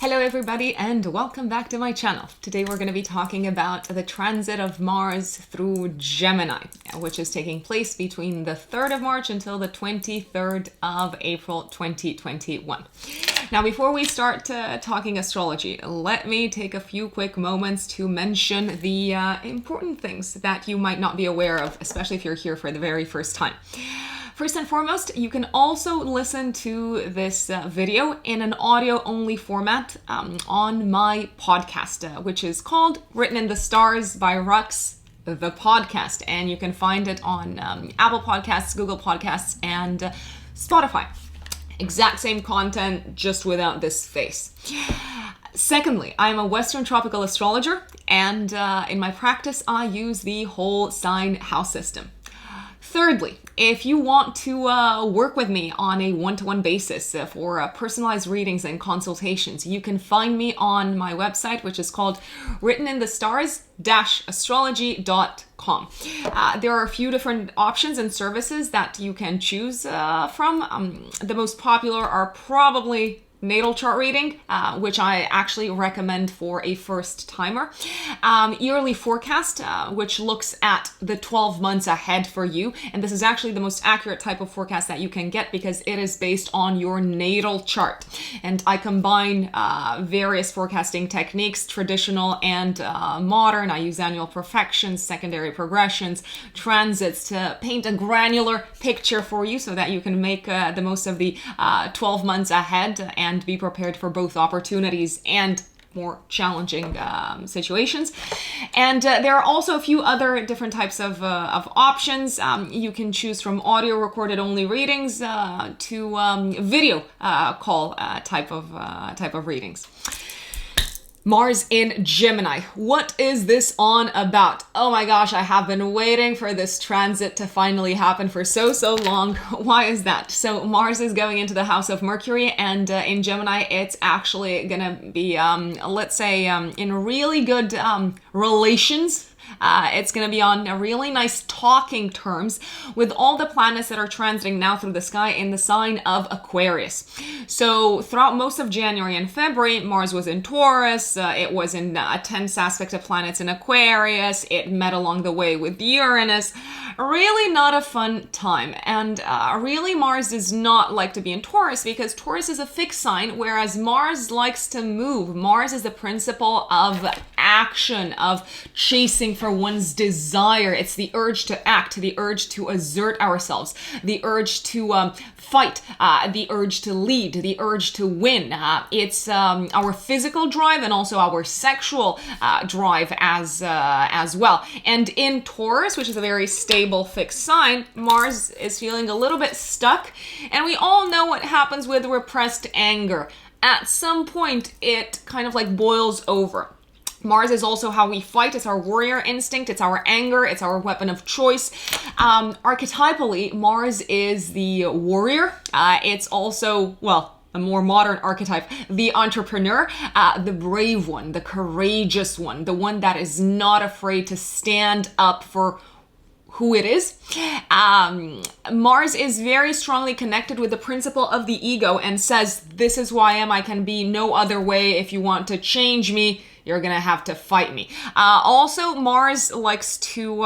Hello everybody and welcome back to my channel. Today we're going to be talking about the transit of Mars through Gemini, which is taking place between the 3rd of March until the 23rd of April 2021. Now before we start talking astrology, let me take a few quick moments to mention the important things that you might not be aware of, especially if you're here for the very first time. First and foremost, you can also listen to this video in an audio-only format on my podcast, which is called Written in the Stars by Rux, the podcast. And you can find it on Apple Podcasts, Google Podcasts, and Spotify. Exact same content, just without this face. Secondly, I'm a Western tropical astrologer, and in my practice, I use the whole sign house system. Thirdly, if you want to work with me on a one-to-one basis for personalized readings and consultations, you can find me on my website, which is called writteninthestars-astrology.com. There are a few different options and services that you can choose from. The most popular are probably natal chart reading, which I actually recommend for a first timer. Yearly forecast, which looks at the 12 months ahead for you. And this is actually the most accurate type of forecast that you can get because it is based on your natal chart. And I combine various forecasting techniques, traditional and modern. I use annual perfections, secondary progressions, transits to paint a granular picture for you so that you can make the most of the 12 months ahead and be prepared for both opportunities and more challenging situations. And there are also a few other different types of options. You can choose from audio recorded only readings to video call type of readings. Mars in Gemini. What is this on about? Oh my gosh, I have been waiting for this transit to finally happen for so long. Why is that? So Mars is going into the house of Mercury, and in Gemini, it's actually gonna be, let's say, in really good relations. It's going to be on a really nice talking terms with all the planets that are transiting now through the sky in the sign of Aquarius. So throughout most of January and February, Mars was in Taurus. It was in a tense aspect of planets in Aquarius. It met along the way with Uranus. Really not a fun time. And really Mars does not like to be in Taurus because Taurus is a fixed sign, whereas Mars likes to move. Mars is the principle of action, of chasing for one's desire. It's the urge to act, the urge to assert ourselves, the urge to fight, the urge to lead, the urge to win. It's our physical drive and also our sexual drive as well. And in Taurus, which is a very stable fixed sign, Mars is feeling a little bit stuck. And we all know what happens with repressed anger. At some point, it kind of like boils over. Mars is also how we fight. It's our warrior instinct. It's our anger. It's our weapon of choice. Archetypally, Mars is the warrior. It's also, well, a more modern archetype, the entrepreneur, the brave one, the courageous one, the one that is not afraid to stand up for who it is. Mars is very strongly connected with the principle of the ego and says, this is who I am. I can be no other way. If you want to change me, you're gonna have to fight me. Also, Mars likes to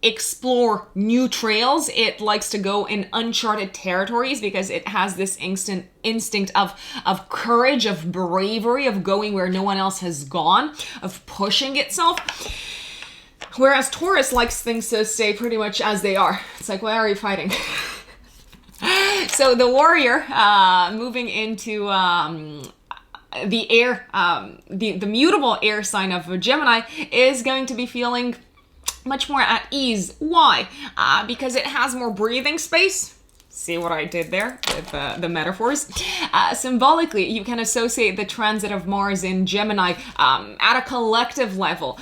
explore new trails. It likes to go in uncharted territories because it has this instinct of courage, of bravery, of going where no one else has gone, of pushing itself. Whereas Taurus likes things to stay pretty much as they are. It's like, why are you fighting? So the warrior moving into the air, the mutable air sign of Gemini is going to be feeling much more at ease. Why? Because it has more breathing space. See what I did there with the metaphors? Symbolically, you can associate the transit of Mars in Gemini at a collective level,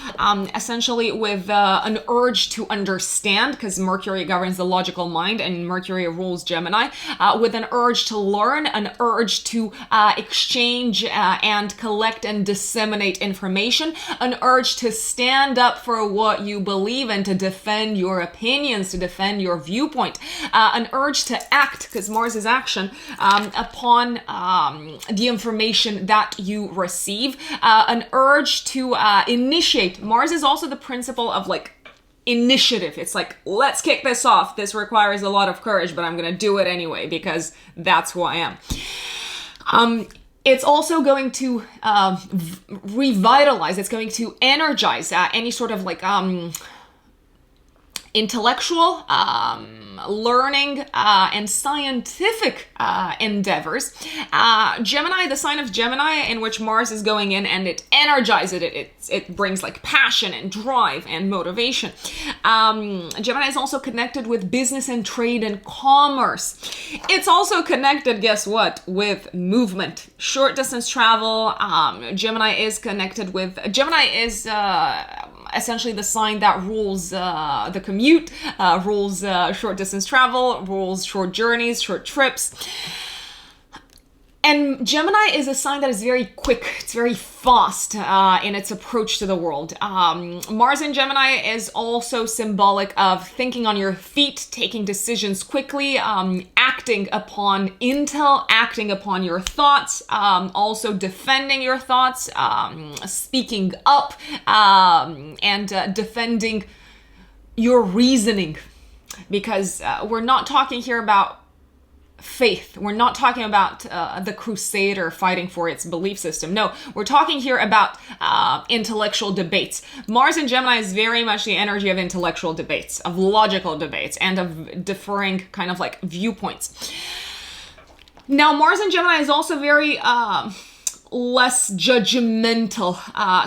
essentially with an urge to understand, because Mercury governs the logical mind and Mercury rules Gemini, with an urge to learn, an urge to exchange and collect and disseminate information, an urge to stand up for what you believe and to defend your opinions, to defend your viewpoint, an urge to to act, because Mars is action, upon the information that you receive, an urge to initiate. Mars is also the principle of like initiative. It's like, let's kick this off. This requires a lot of courage, but I'm going to do it anyway because that's who I am. It's also going to revitalize, it's going to energize any sort of like intellectual, learning, and scientific endeavors. Gemini, the sign of Gemini in which Mars is going in, and it energizes it. It brings like passion and drive and motivation. Gemini is also connected with business and trade and commerce. It's also connected, guess what, with movement, short distance travel. Gemini is connected with, Gemini is essentially the sign that rules the commute, rules short distance travel, rules short journeys, short trips. And Gemini is a sign that is very quick, it's very fast in its approach to the world. Mars in Gemini is also symbolic of thinking on your feet, taking decisions quickly, acting upon intel, acting upon your thoughts, also defending your thoughts, speaking up, and defending your reasoning. Because we're not talking here about faith. We're not talking about the crusader fighting for its belief system. No, we're talking here about intellectual debates. Mars in Gemini is very much the energy of intellectual debates, of logical debates, and of differing kind of like viewpoints. Now, Mars in Gemini is also very less judgmental,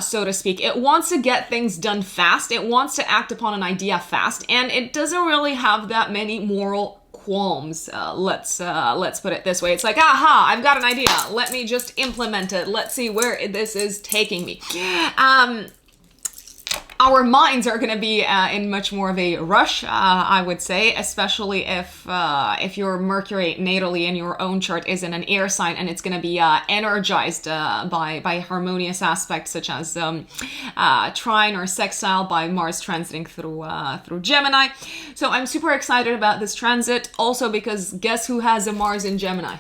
so to speak. It wants to get things done fast. It wants to act upon an idea fast, and it doesn't really have that many moral qualms. Let's put it this way. It's like, aha, I've got an idea. Let me just implement it. Let's see where this is taking me. Our minds are going to be in much more of a rush, I would say, especially if your Mercury natally in your own chart is in an air sign, and it's going to be energized by harmonious aspects such as trine or sextile by Mars transiting through Gemini. So I'm super excited about this transit, also because guess who has a Mars in Gemini?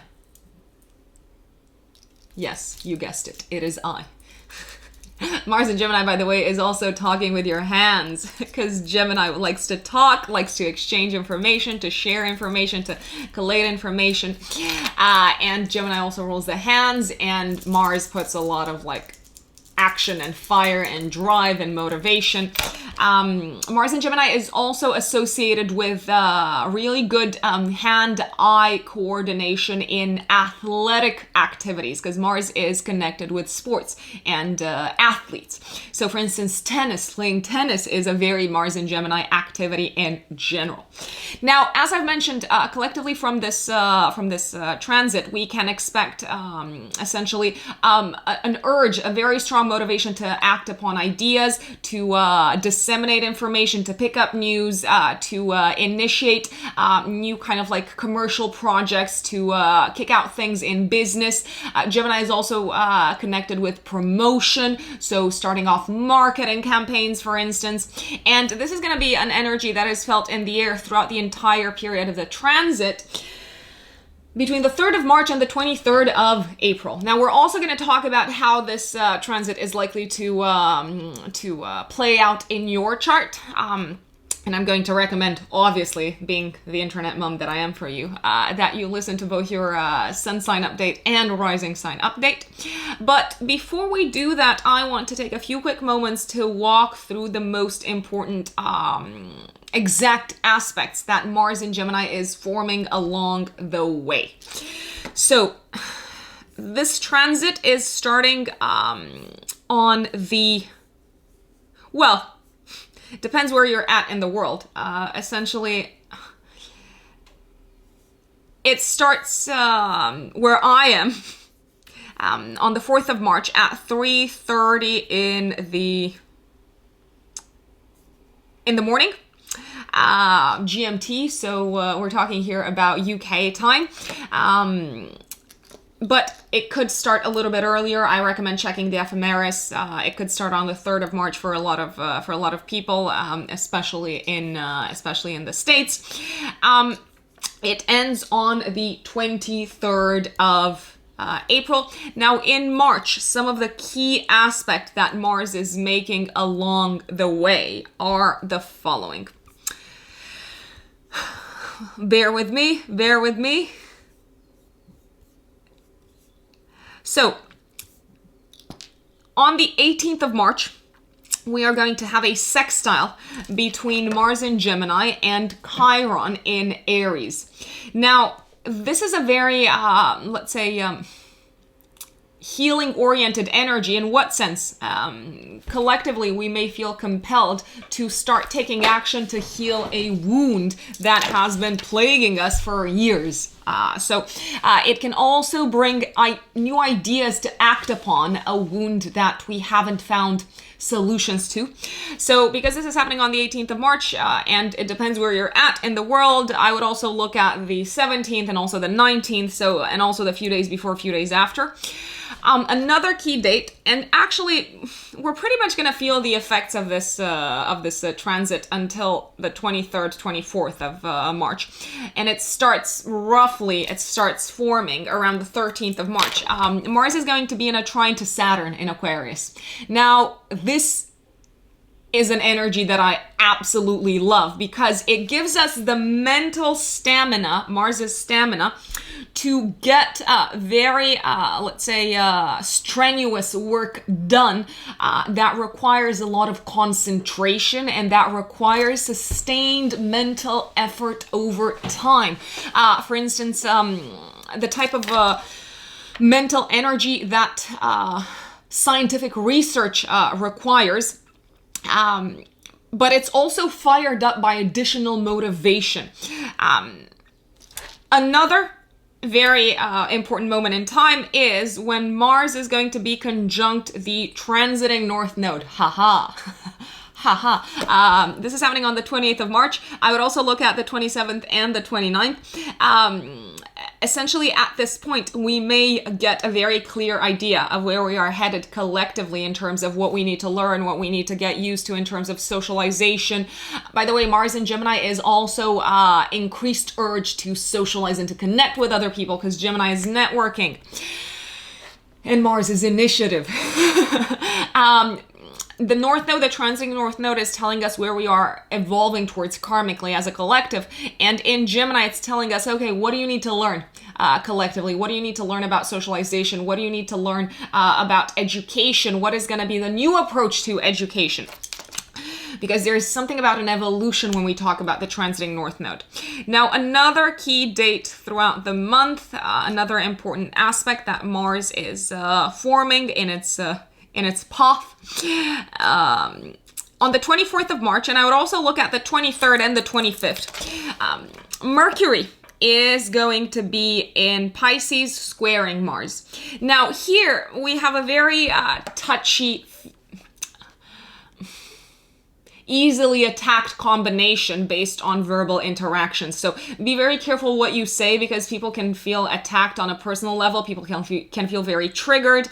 Yes, you guessed it. It is I. Mars in Gemini, by the way, is also talking with your hands, because Gemini likes to talk, likes to exchange information, to share information, to collate information. And Gemini also rules the hands, and Mars puts a lot of like action and fire and drive and motivation. Mars in Gemini is also associated with really good hand-eye coordination in athletic activities, because Mars is connected with sports and athletes. So for instance, playing tennis is a very Mars in Gemini activity in general. Now, as I've mentioned, collectively from this transit, we can expect essentially an urge, a very strong motivation to act upon ideas, to disseminate information, to pick up news, to initiate new kind of like commercial projects, to kick out things in business. Gemini is also connected with promotion, so starting off marketing campaigns, for instance. And this is going to be an energy that is felt in the air throughout the entire period of the transit, between the 3rd of March and the 23rd of April. Now, we're also going to talk about how this transit is likely to play out in your chart. And I'm going to recommend, obviously, being the internet mom that I am for you, that you listen to both your sun sign update and rising sign update. But before we do that, I want to take a few quick moments to walk through the most important exact aspects that Mars in Gemini is forming along the way. So this transit is starting on the, well, depends where you're at in the world. Essentially, it starts where I am on the 4th of March at 3:30 in the morning. GMT, so we're talking here about UK time. But it could start a little bit earlier. I recommend checking the ephemeris. It could start on the 3rd of March for a lot of people, especially in the States. It ends on the 23rd of April. Now in March, some of the key aspects that Mars is making along the way are the following. Bear with me, bear with me. So, on the 18th of March, we are going to have a sextile between Mars in Gemini and Chiron in Aries. Now, this is a very, let's say, healing-oriented energy. In what sense? Collectively, we may feel compelled to start taking action to heal a wound that has been plaguing us for years. So it can also bring new ideas to act upon a wound that we haven't found solutions to. So because this is happening on the 18th of March, and it depends where you're at in the world, I would also look at the 17th and also the 19th, so, and also the few days before, few days after. Another key date, and actually we're pretty much going to feel the effects of this transit until the 23rd, 24th of March, and it starts forming around the 13th of March. Mars is going to be in a trine to Saturn in Aquarius. Now, this is an energy that I absolutely love because it gives us the mental stamina, Mars's stamina, to get very, let's say, strenuous work done that requires a lot of concentration and that requires sustained mental effort over time. For instance, the type of mental energy that scientific research requires, but it's also fired up by additional motivation. Another very important moment in time is when Mars is going to be conjunct the transiting North Node. Haha. Haha. This is happening on the 28th of March. I would also look at the 27th and the 29th. Essentially, at this point, we may get a very clear idea of where we are headed collectively in terms of what we need to learn, what we need to get used to in terms of socialization. By the way, Mars in Gemini is also increased urge to socialize and to connect with other people because Gemini is networking and Mars is initiative. The North Node, the transiting North Node, is telling us where we are evolving towards karmically as a collective. And in Gemini, it's telling us, okay, what do you need to learn collectively? What do you need to learn about socialization? What do you need to learn about education? What is going to be the new approach to education? Because there's something about an evolution when we talk about the transiting North Node. Now, another key date throughout the month, another important aspect that Mars is forming in its path. On the 24th of March, and I would also look at the 23rd and the 25th, Mercury is going to be in Pisces squaring Mars. Now here we have a very touchy, easily attacked combination based on verbal interactions. So be very careful what you say because people can feel attacked on a personal level. People can feel very triggered.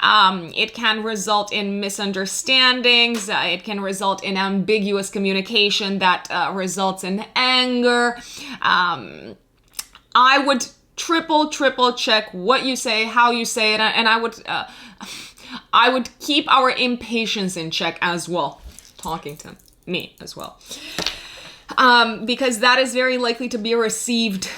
It can result in misunderstandings. It can result in ambiguous communication that results in anger. I would triple check what you say, how you say it, and I would keep our impatience in check as well. Talking to me as well, because that is very likely to be received,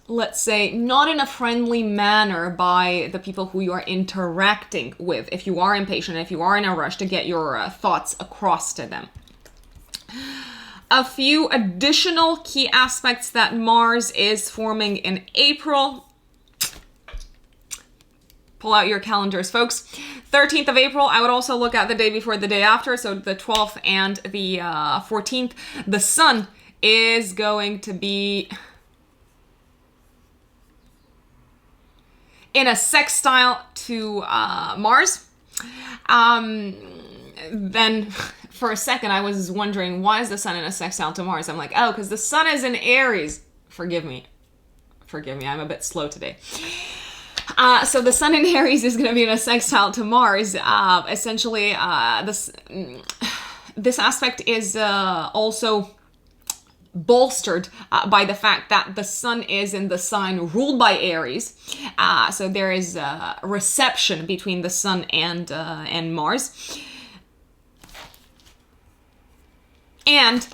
let's say, not in a friendly manner by the people who you are interacting with, if you are impatient, if you are in a rush to get your thoughts across to them. A few additional key aspects that Mars is forming in April. Pull out your calendars, folks. 13th of April, I would also look at the day before, the day after, so the 12th and the 14th. The Sun is going to be in a sextile to Mars. Then for a second, I was wondering, why is the Sun in a sextile to Mars? I'm like, oh, because the Sun is in Aries. Forgive me, I'm a bit slow today. So the Sun in Aries is going to be in a sextile to Mars. Essentially, this aspect is also bolstered by the fact that the sun is in the sign ruled by Aries. So there is a reception between the sun and Mars. And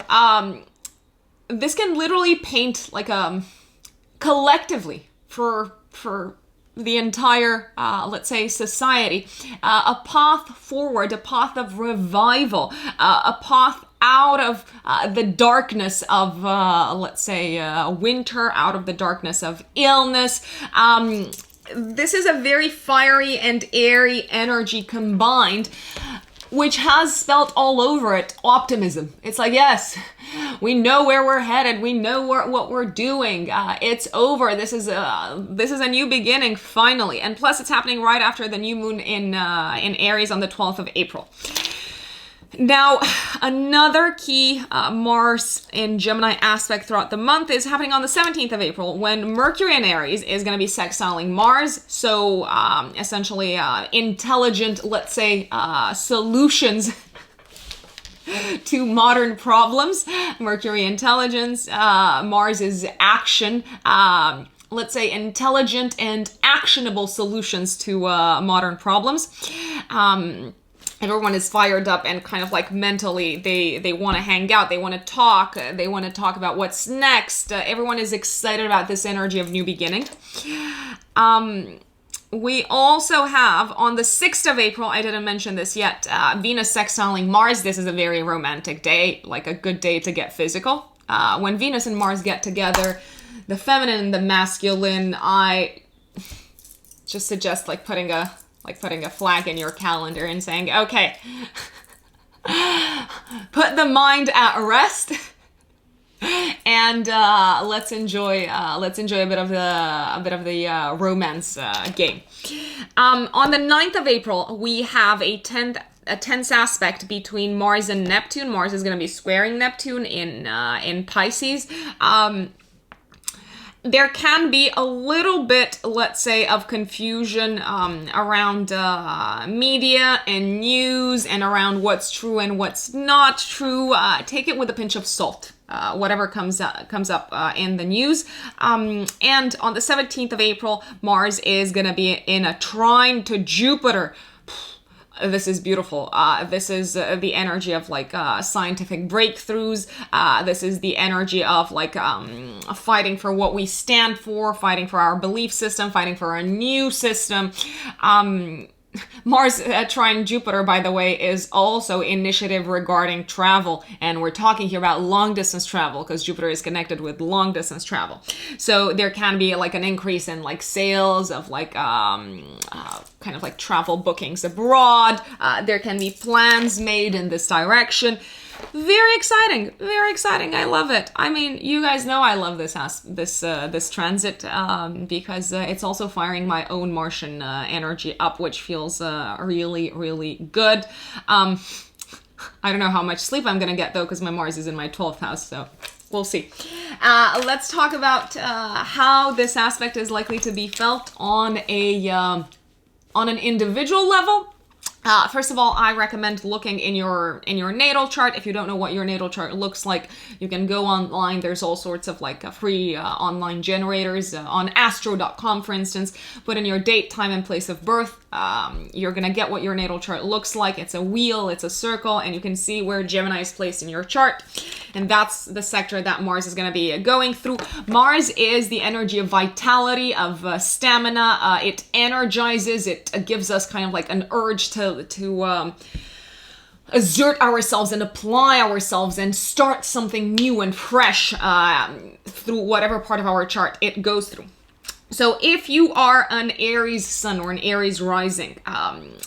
this can literally paint like collectively for the entire, let's say, society, a path forward, a path of revival, a path out of the darkness of, let's say, winter, out of the darkness of illness. This is a very fiery and airy energy combined, which has spelt all over it optimism. It's like, yes, we know where we're headed. We know what we're doing. It's over. This is a new beginning, finally. And plus, it's happening right after the new moon in Aries on the 12th of April. Now, another key Mars in Gemini aspect throughout the month is happening on the 17th of April, when Mercury in Aries is going to be sextiling Mars. So essentially intelligent, let's say, solutions to modern problems. Mercury intelligence, Mars is action. Let's say intelligent and actionable solutions to modern problems. Everyone is fired up and kind of like mentally they want to hang out, they want to talk about what's next. Everyone is excited about this energy of new beginning. We also have on the 6th of April, I didn't mention this yet, Venus sextiling Mars. This is a very romantic day, like a good day to get physical. When Venus and Mars get together, the feminine and the masculine, I just suggest putting a flag in your calendar and saying, okay, put the mind at rest and let's enjoy a bit of the romance game. On the 9th of April, we have a tense aspect between Mars and Neptune. Mars is going to be squaring Neptune in Pisces. There can be a little bit, let's say, of confusion around media and news and around what's true and what's not true. Take it with a pinch of salt, whatever comes up in the news. And on the 17th of April, Mars is going to be in a trine to Jupiter. This is beautiful. This is the energy of scientific breakthroughs. This is the energy of fighting for what we stand for, fighting for our belief system, fighting for a new system. Mars trine Jupiter, by the way, is also initiative regarding travel. And we're talking here about long distance travel because Jupiter is connected with long distance travel. So there can be an increase in sales of kind of travel bookings abroad. There can be plans made in this direction. Very exciting, very exciting. I love it. I mean, you guys know I love this transit because it's also firing my own Martian energy up, which feels really, really good. I don't know how much sleep I'm gonna get though, because my Mars is in my 12th house, so we'll see. Let's talk about how this aspect is likely to be felt on an individual level. First of all, I recommend looking in your natal chart. If you don't know what your natal chart looks like, you can go online. There's all sorts of free online generators on astro.com, for instance. Put in your date, time, and place of birth. You're gonna get what your natal chart looks like. It's a wheel, it's a circle, and you can see where Gemini is placed in your chart. And that's the sector that Mars is gonna be going through. Mars is the energy of vitality, of stamina. It energizes, it gives us kind of an urge to assert ourselves and apply ourselves and start something new and fresh through whatever part of our chart it goes through. So if you are an Aries sun or an Aries rising,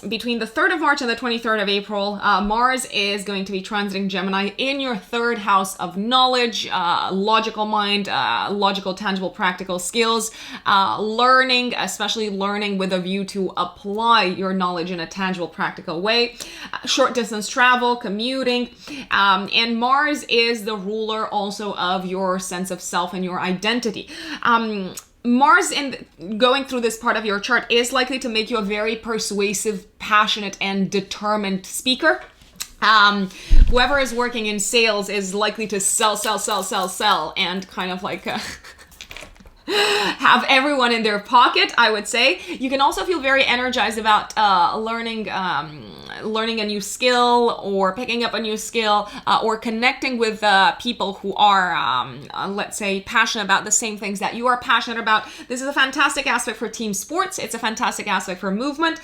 between the 3rd of March and the 23rd of April, Mars is going to be transiting Gemini in your 3rd house of knowledge, logical mind, logical, tangible, practical skills, learning, especially learning with a view to apply your knowledge in a tangible, practical way, short distance travel, commuting, and Mars is the ruler also of your sense of self and your identity. Mars going through this part of your chart is likely to make you a very persuasive, passionate, and determined speaker, whoever is working in sales is likely to sell, and kind of like have everyone in their pocket, I would say. You can also feel very energized about learning a new skill, or picking up a new skill, or connecting with people who are, let's say, passionate about the same things that you are passionate about. This is a fantastic aspect for team sports. It's a fantastic aspect for movement.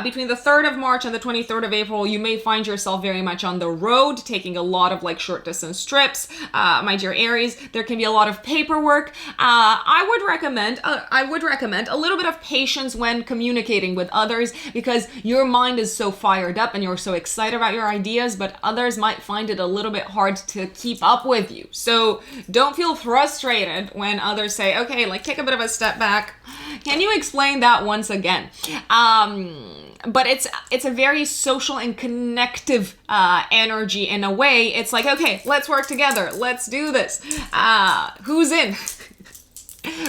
Between the 3rd of March and the 23rd of April, you may find yourself very much on the road, taking a lot of like short distance trips. My dear Aries, there can be a lot of paperwork. I would recommend a little bit of patience when communicating with others, because your mind is so fired up and you're so excited about your ideas, but others might find it a little bit hard to keep up with you. So don't feel frustrated when others say, okay, like take a bit of a step back. Can you explain that once again? But it's a very social and connective energy in a way. It's like, okay, let's work together. Let's do this. Who's in?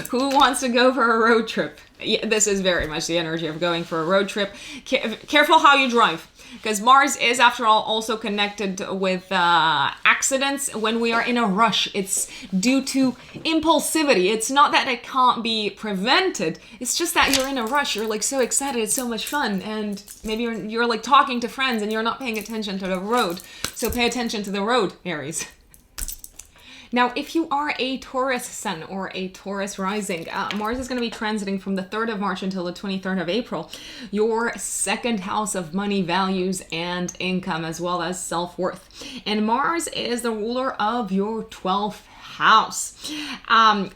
Who wants to go for a road trip? Yeah, this is very much the energy of going for a road trip. Careful how you drive, because Mars is, after all, also connected with accidents. When we are in a rush, it's due to impulsivity. It's not that it can't be prevented. It's just that you're in a rush. You're like so excited. It's so much fun. And maybe you're like talking to friends and you're not paying attention to the road. So pay attention to the road, Aries. Now, if you are a Taurus sun or a Taurus rising, Mars is going to be transiting from the 3rd of March until the 23rd of April, your 2nd house of money, values, and income, as well as self-worth. And Mars is the ruler of your 12th house.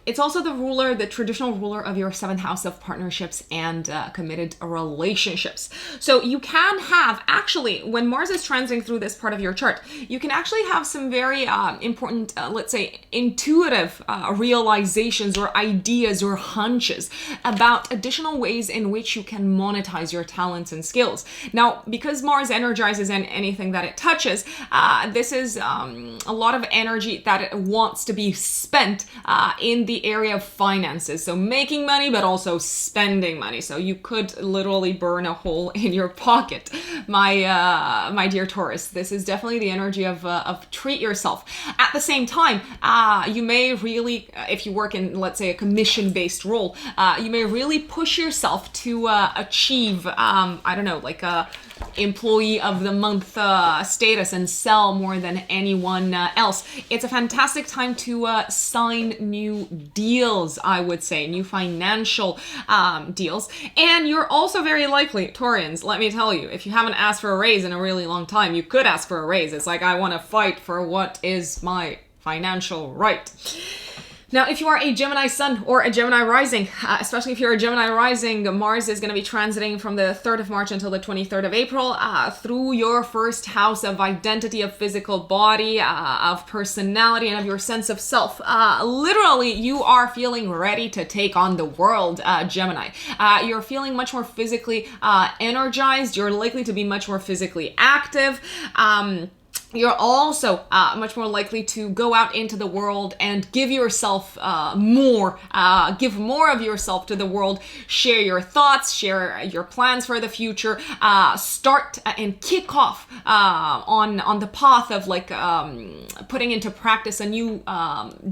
It's also the traditional ruler of your 7th house of partnerships and committed relationships. So you can have, actually, when Mars is transiting through this part of your chart, you can actually have some very important, let's say, intuitive realizations or ideas or hunches about additional ways in which you can monetize your talents and skills. Now, because Mars energizes anything that it touches, this is a lot of energy that it wants to be spent in the area of finances. So making money, but also spending money. So you could literally burn a hole in your pocket, my dear Taurus. This is definitely the energy of treat yourself. At the same time, you may really, if you work in, let's say, a commission-based role, you may really push yourself to achieve, I don't know, like a employee of the month status and sell more than anyone else. It's a fantastic time to sign new deals, I would say, new financial deals. And you're also very likely, Taurians, let me tell you, if you haven't asked for a raise in a really long time, you could ask for a raise. It's like, I want to fight for what is my financial right. Now, if you are a Gemini sun or a Gemini rising, especially if you're a Gemini rising, Mars is going to be transiting from the 3rd of March until the 23rd of April through your 1st house of identity, of physical body, of personality, and of your sense of self. Literally, you are feeling ready to take on the world, Gemini. You're feeling much more physically energized. You're likely to be much more physically active. You're also much more likely to go out into the world and give yourself give more of yourself to the world, share your thoughts, share your plans for the future, start and kick off on the path of like putting into practice a new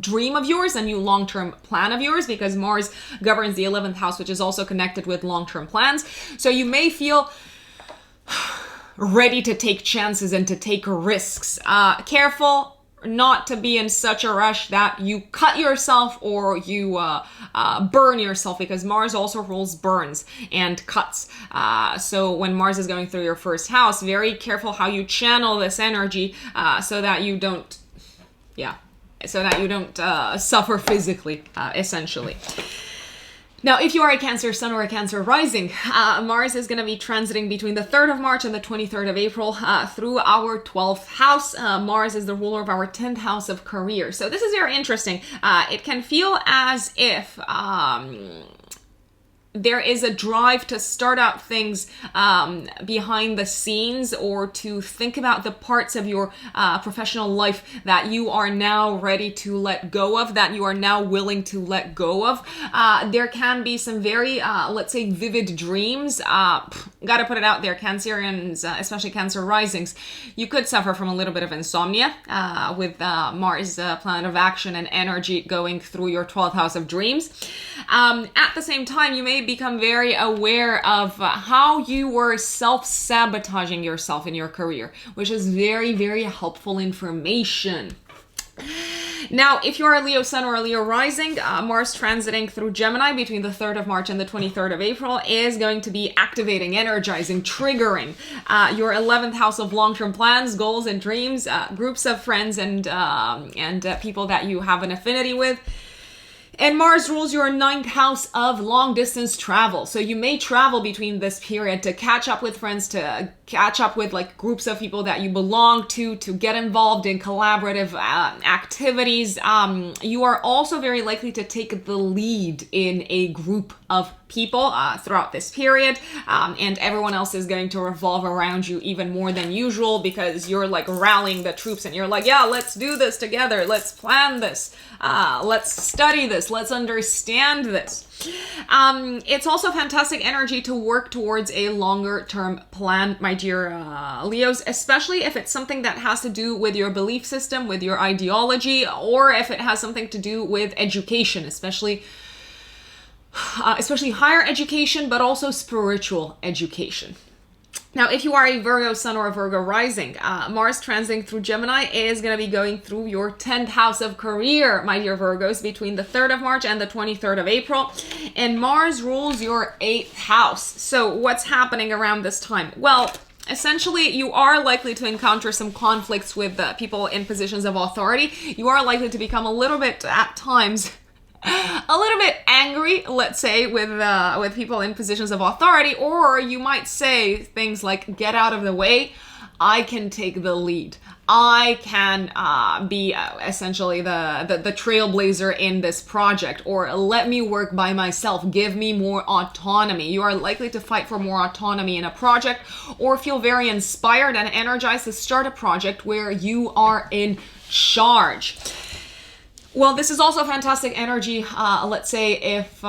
dream of yours, a new long-term plan of yours, because Mars governs the 11th house, which is also connected with long-term plans. So you may feel ready to take chances and to take risks. Careful not to be in such a rush that you cut yourself or you burn yourself, because Mars also rules burns and cuts. So when Mars is going through your 1st house, very careful how you channel this energy so that you don't suffer physically, essentially. Now, if you are a Cancer sun or a Cancer rising, Mars is going to be transiting between the 3rd of March and the 23rd of April through our 12th house. Mars is the ruler of our 10th house of career. So this is very interesting. It can feel as if there is a drive to start out things behind the scenes, or to think about the parts of your professional life that you are now ready to let go of, that you are now willing to let go of. There can be some very, let's say, vivid dreams. Gotta put it out there, Cancerians, especially Cancer risings, you could suffer from a little bit of insomnia with Mars, planet of action and energy, going through your 12th house of dreams. At the same time, you may become very aware of how you were self-sabotaging yourself in your career, which is very, very helpful information. Now, if you're a Leo sun or a Leo rising, Mars transiting through Gemini between the 3rd of March and the 23rd of April is going to be activating, energizing, triggering your 11th house of long-term plans, goals, and dreams, groups of friends and people that you have an affinity with. And Mars rules your 9th house of long distance travel. So you may travel between this period to catch up with friends, to catch up with like groups of people that you belong to get involved in collaborative activities. You are also very likely to take the lead in a group of people throughout this period, and everyone else is going to revolve around you even more than usual, because you're like rallying the troops and you're like, yeah, let's do this together, let's plan this, let's study this, let's understand this. It's also fantastic energy to work towards a longer term plan, my dear Leos, especially if it's something that has to do with your belief system, with your ideology, or if it has something to do with education, especially higher education, but also spiritual education. Now, if you are a Virgo sun or a Virgo rising, Mars transiting through Gemini is going to be going through your 10th house of career, my dear Virgos, between the 3rd of March and the 23rd of April. And Mars rules your 8th house. So what's happening around this time? Well, essentially, you are likely to encounter some conflicts with people in positions of authority. You are likely to become a little bit, at times, a little bit angry, let's say, with people in positions of authority, or you might say things like, get out of the way, I can take the lead. I can be essentially the trailblazer in this project, or let me work by myself, give me more autonomy. You are likely to fight for more autonomy in a project, or feel very inspired and energized to start a project where you are in charge. Well, this is also fantastic energy, let's say, if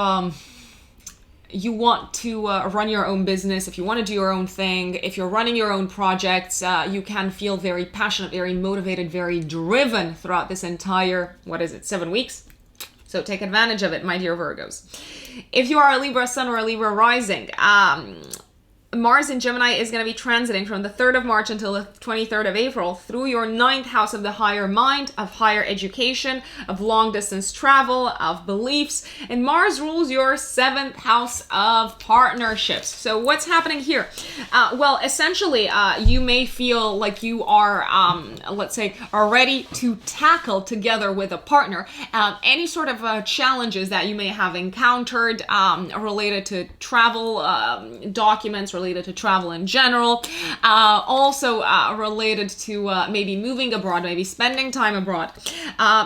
you want to run your own business, if you want to do your own thing, if you're running your own projects, you can feel very passionate, very motivated, very driven throughout this entire, 7 weeks? So take advantage of it, my dear Virgos. If you are a Libra sun or a Libra rising, Mars in Gemini is going to be transiting from the 3rd of March until the 23rd of April through your 9th house of the higher mind, of higher education, of long distance travel, of beliefs. And Mars rules your 7th house of partnerships. So what's happening here? Well, essentially, you may feel like you are, let's say, are ready to tackle together with a partner any sort of challenges that you may have encountered related to travel documents, related to travel in general, also related to maybe moving abroad, maybe spending time abroad.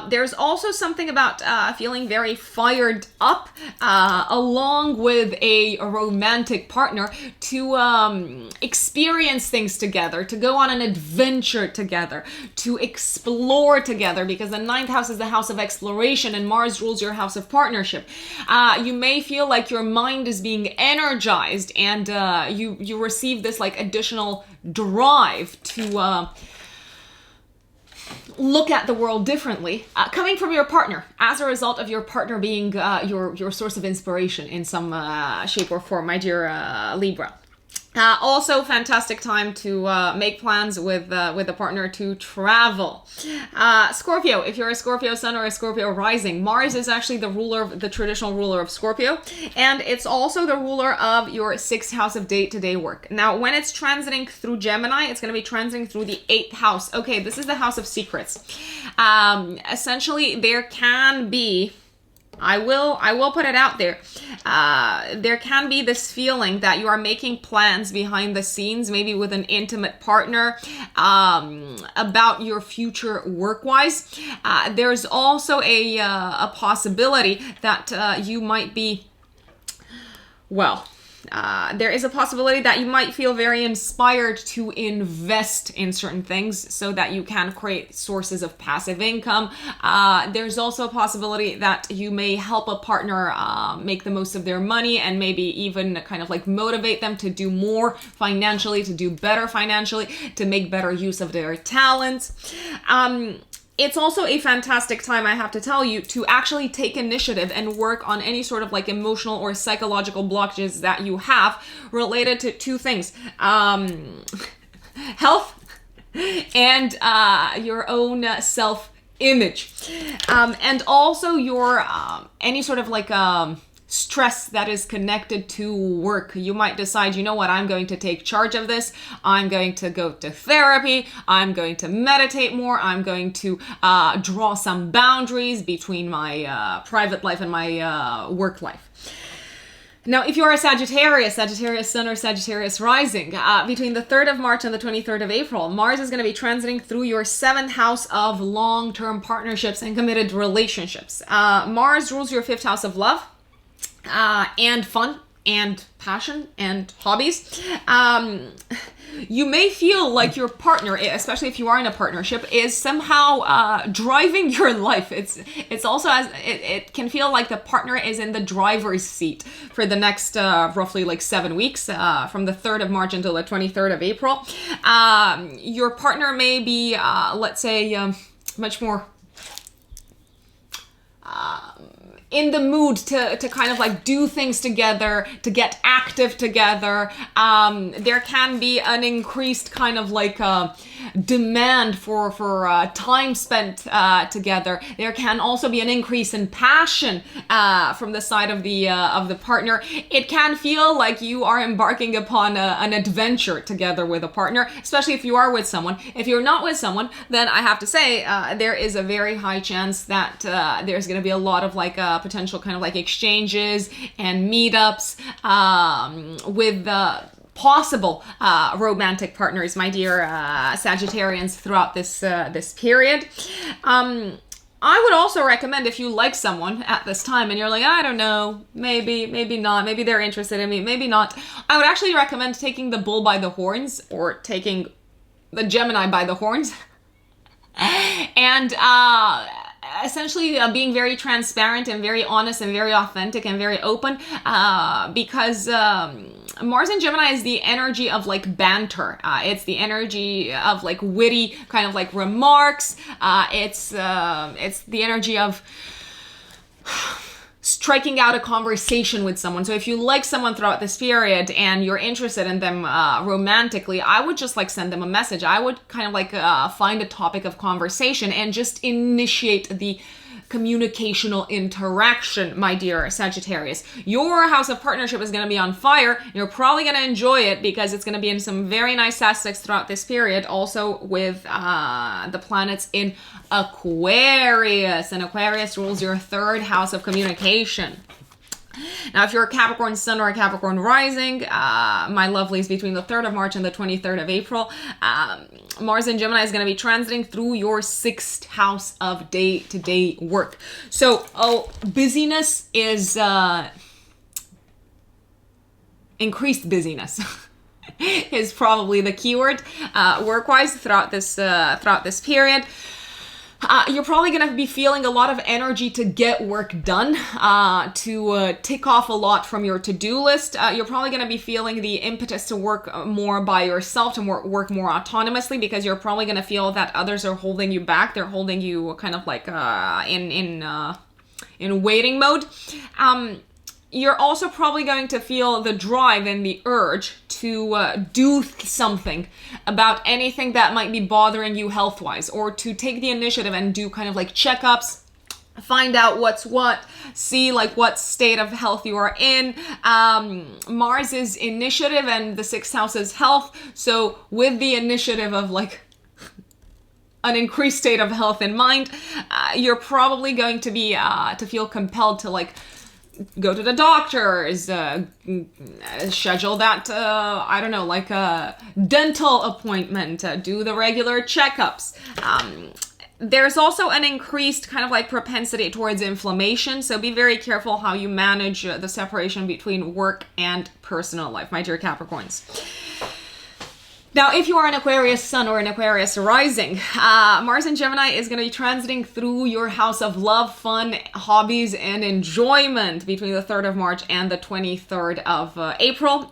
There's also something about feeling very fired up along with a romantic partner to experience things together, to go on an adventure together, to explore together, because the 9th house is the house of exploration and Mars rules your house of partnership. You may feel like your mind is being energized and you receive this like additional drive to look at the world differently, coming from your partner, as a result of your partner being your source of inspiration in some shape or form, my dear Libra. Also, fantastic time to make plans with a partner to travel. Scorpio, if you're a Scorpio sun or a Scorpio rising, Mars is actually the traditional ruler of Scorpio, and it's also the ruler of your 6th house of day-to-day work. Now, when it's transiting through Gemini, it's going to be transiting through the 8th house. Okay, this is the house of secrets. Essentially, there can be, I will put it out there. There can be this feeling that you are making plans behind the scenes, maybe with an intimate partner, about your future work-wise. There's also a possibility that you might be well, there is a possibility that you might feel very inspired to invest in certain things so that you can create sources of passive income. There's also a possibility that you may help a partner make the most of their money and maybe even kind of like motivate them to do more financially, to do better financially, to make better use of their talents. It's also a fantastic time, I have to tell you, to actually take initiative and work on any sort of like emotional or psychological blockages that you have related to two things. Health and your own self-image. And also your any sort of like stress that is connected to work. You might decide, you know what, I'm going to take charge of this. I'm going to go to therapy. I'm going to meditate more. I'm going to draw some boundaries between my private life and my work life. Now, if you are a Sagittarius Sun or Sagittarius rising, between the 3rd of March and the 23rd of April, Mars is going to be transiting through your 7th house of long-term partnerships and committed relationships. Mars rules your 5th house of love. And fun and passion and hobbies. You may feel like your partner, especially if you are in a partnership, is somehow driving your life. It's also it can feel like the partner is in the driver's seat for the next roughly like 7 weeks, from the 3rd of March until the 23rd of April. Your partner may be, let's say, much more in the mood to kind of like do things together, to get active together. There can be an increased kind of like demand for time spent together. There can also be an increase in passion from the side of the partner. It can feel like you are embarking upon an adventure together with a partner, especially if you are with someone. If you're not with someone, then I have to say there is a very high chance that there's going to be a lot of like potential kind of like exchanges and meetups with possible romantic partners, my dear Sagittarians, throughout this period. I would also recommend, if you like someone at this time and you're like, I don't know, maybe not, maybe they're interested in me, maybe not, I would actually recommend taking the bull by the horns, or taking the Gemini by the horns and essentially being very transparent and very honest and very authentic and very open, because Mars in Gemini is the energy of like banter. It's the energy of like witty kind of like remarks. It's the energy of striking out a conversation with someone. So if you like someone throughout this period and you're interested in them romantically, I would just like send them a message. I would kind of like find a topic of conversation and just initiate the communicational interaction, my dear Sagittarius. Your house of partnership is going to be on fire. You're probably going to enjoy it because it's going to be in some very nice aspects throughout this period, also with the planets in Aquarius. And Aquarius rules your 3rd house of communication. Now, if you're a Capricorn Sun or a Capricorn Rising, my lovelies, between the 3rd of March and the 23rd of April, Mars in Gemini is going to be transiting through your 6th house of day-to-day work. So, busyness is increased busyness is probably the keyword work-wise throughout this period. You're probably going to be feeling a lot of energy to get work done, to tick off a lot from your to-do list. You're probably going to be feeling the impetus to work more by yourself, to work more autonomously, because you're probably going to feel that others are holding you back. They're holding you kind of like in waiting mode. You're also probably going to feel the drive and the urge to do something about anything that might be bothering you health-wise, or to take the initiative and do kind of like checkups, find out what's what, see like what state of health you are in. Mars is initiative and the 6th house is health. So with the initiative of like an increased state of health in mind, you're probably going to be to feel compelled to like go to the doctors, schedule that, I don't know, like a dental appointment, do the regular checkups. There's also an increased kind of like propensity towards inflammation. So be very careful how you manage the separation between work and personal life, my dear Capricorns. Now, if you are an Aquarius sun or an Aquarius rising, Mars in Gemini is going to be transiting through your house of love, fun, hobbies, and enjoyment between the 3rd of March and the 23rd of April.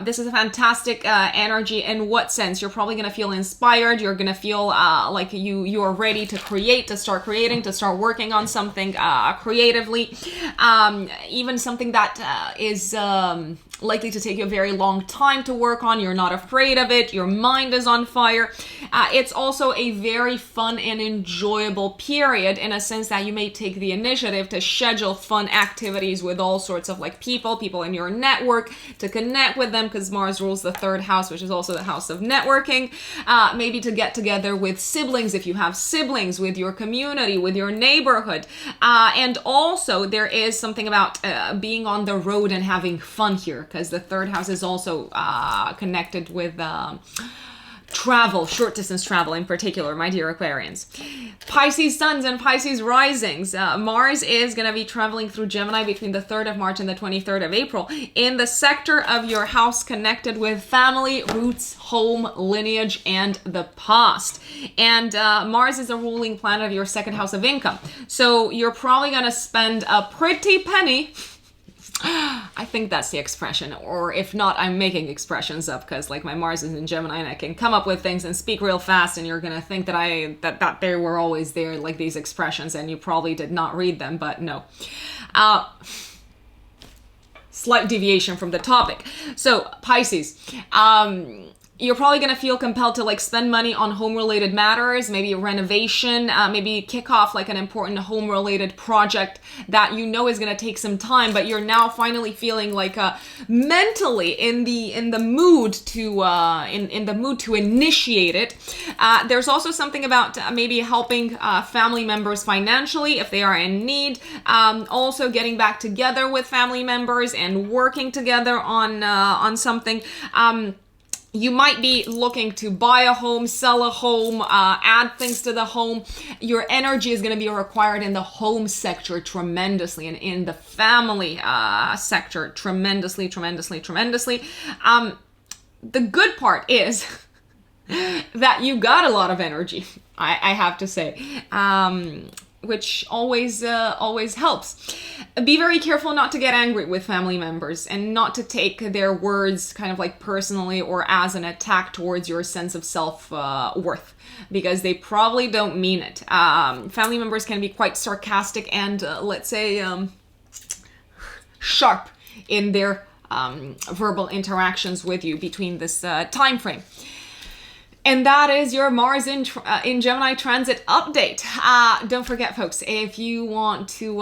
This is a fantastic energy. In what sense? You're probably going to feel inspired. You're going to feel like you are ready to create, to start creating, to start working on something creatively. Even something that is likely to take you a very long time to work on. You're not afraid of it. Your mind is on fire. It's also a very fun and enjoyable period in a sense that you may take the initiative to schedule fun activities with all sorts of like people in your network, to connect with them, because Mars rules the 3rd house, which is also the house of networking. Maybe to get together with siblings, if you have siblings, with your community, with your neighborhood. And also there is something about being on the road and having fun here, because the 3rd house is also connected with travel, short distance travel in particular, my dear Aquarians. Pisces suns and Pisces risings. Mars is going to be traveling through Gemini between the 3rd of March and the 23rd of April in the sector of your house connected with family, roots, home, lineage, and the past. And Mars is a ruling planet of your 2nd house of income. So you're probably going to spend a pretty penny. I think that's the expression, or if not, I'm making expressions up because like my Mars is in Gemini and I can come up with things and speak real fast, and you're gonna think that that they were always there, like these expressions, and you probably did not read them, but no. Slight deviation from the topic. So Pisces, you're probably going to feel compelled to like spend money on home related matters, maybe a renovation, maybe kick off like an important home related project that you know is going to take some time, but you're now finally feeling like mentally in the mood to in the mood to initiate it. There's also something about maybe helping family members financially if they are in need. Also getting back together with family members and working together on something. You might be looking to buy a home, sell a home, add things to the home. Your energy is going to be required in the home sector tremendously, and in the family sector tremendously. The good part is that you got a lot of energy, I have to say. Which always helps. Be very careful not to get angry with family members and not to take their words kind of like personally or as an attack towards your sense of self-worth, because they probably don't mean it. Family members can be quite sarcastic and let's say sharp in their verbal interactions with you between this time frame. And that is your Mars in Gemini transit update. Don't forget, folks, if you want to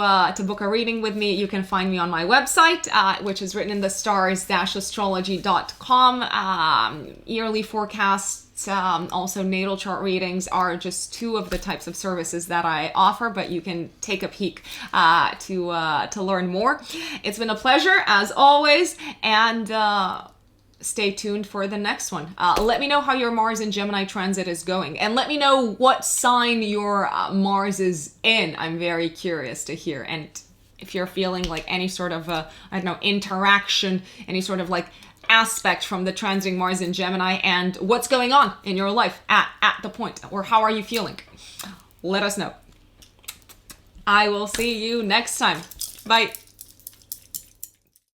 book a reading with me, you can find me on my website, which is written in the stars-astrology.com. Yearly forecasts, also natal chart readings are just two of the types of services that I offer, but you can take a peek to learn more. It's been a pleasure, as always, and stay tuned for the next one. Let me know how your Mars in Gemini transit is going, and let me know what sign your Mars is in. I'm very curious to hear. And if you're feeling like any sort of interaction, any sort of like aspect from the transiting Mars in Gemini, and what's going on in your life at the point, or how are you feeling? Let us know. I will see you next time. Bye.